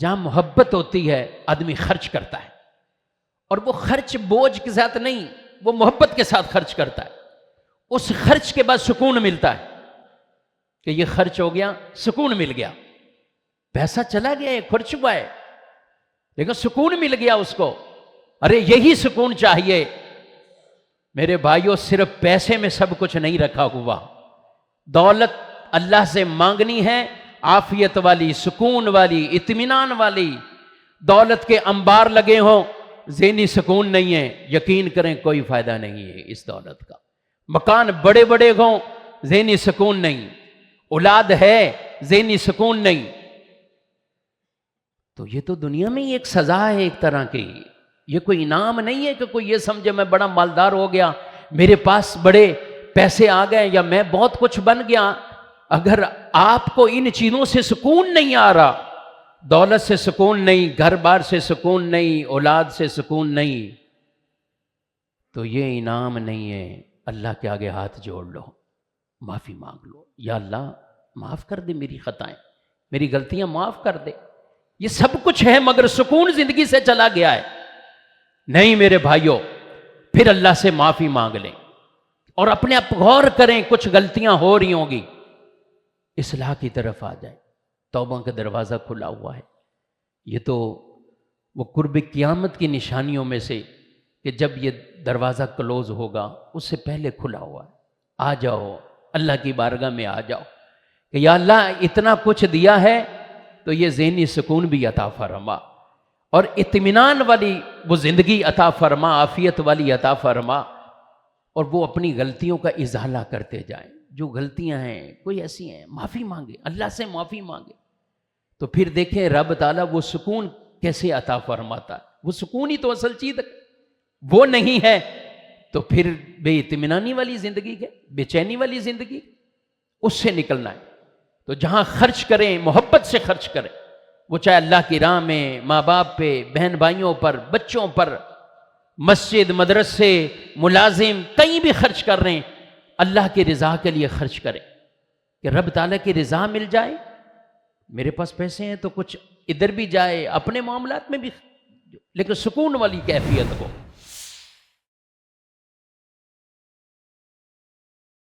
جہاں محبت ہوتی ہے آدمی خرچ کرتا ہے، اور وہ خرچ بوجھ کے ساتھ نہیں، وہ محبت کے ساتھ خرچ کرتا ہے۔ اس خرچ کے بعد سکون ملتا ہے کہ یہ خرچ ہو گیا، سکون مل گیا، پیسہ چلا گیا، یہ خرچ ہوا ہے لیکن سکون مل گیا اس کو۔ ارے یہی سکون چاہیے میرے بھائیوں، صرف پیسے میں سب کچھ نہیں رکھا ہوا۔ دولت اللہ سے مانگنی ہے، عافیت والی، سکون والی، اطمینان والی۔ دولت کے انبار لگے ہوں، ذہنی سکون نہیں ہے، یقین کریں کوئی فائدہ نہیں ہے اس دولت کا۔ مکان بڑے بڑے ہوں، ذہنی سکون نہیں، اولاد ہے، ذہنی سکون نہیں۔ تو یہ تو دنیا میں ہی ایک سزا ہے ایک طرح کی، یہ کوئی انعام نہیں ہے کہ کوئی یہ سمجھے میں بڑا مالدار ہو گیا، میرے پاس بڑے پیسے آ گئے، یا میں بہت کچھ بن گیا۔ اگر آپ کو ان چیزوں سے سکون نہیں آ رہا، دولت سے سکون نہیں، گھر بار سے سکون نہیں، اولاد سے سکون نہیں، تو یہ انعام نہیں ہے۔ اللہ کے آگے ہاتھ جوڑ لو، معافی مانگ لو، یا اللہ معاف کر دے میری خطائیں، میری غلطیاں معاف کر دے۔ یہ سب کچھ ہے مگر سکون زندگی سے چلا گیا ہے۔ نہیں میرے بھائیوں، پھر اللہ سے معافی مانگ لیں اور اپنے آپ غور کریں، کچھ غلطیاں ہو رہی ہوں گی، اصلاح کی طرف آ جائیں۔ توبہ کا دروازہ کھلا ہوا ہے۔ یہ تو وہ قرب قیامت کی نشانیوں میں سے کہ جب یہ دروازہ کلوز ہوگا اس سے پہلے کھلا ہوا ہے۔ آ جاؤ اللہ کی بارگاہ میں، آ جاؤ کہ یا اللہ اتنا کچھ دیا ہے تو یہ ذہنی سکون بھی عطا فرما، اور اطمینان والی وہ زندگی عطا فرما، عافیت والی عطا فرما، اور وہ اپنی غلطیوں کا ازالہ کرتے جائیں۔ جو غلطیاں ہیں کوئی ایسی ہیں، معافی مانگے، اللہ سے معافی مانگے، تو پھر دیکھیں رب تعالیٰ وہ سکون کیسے عطا فرماتا ہے۔ وہ سکون ہی تو اصل چیز ہے، وہ نہیں ہے تو پھر بے اطمینانی والی زندگی ہے، بے چینی والی زندگی، اس سے نکلنا ہے۔ تو جہاں خرچ کریں محبت سے خرچ کریں، وہ چاہے اللہ کی راہ میں، ماں باپ پہ، بہن بھائیوں پر، بچوں پر، مسجد، مدرسے، ملازم، کہیں بھی خرچ کر رہے ہیں، اللہ کی رضا کے لیے خرچ کریں کہ رب تعالیٰ کی رضا مل جائے۔ میرے پاس پیسے ہیں تو کچھ ادھر بھی جائے، اپنے معاملات میں بھی، لیکن سکون والی کیفیت ہو۔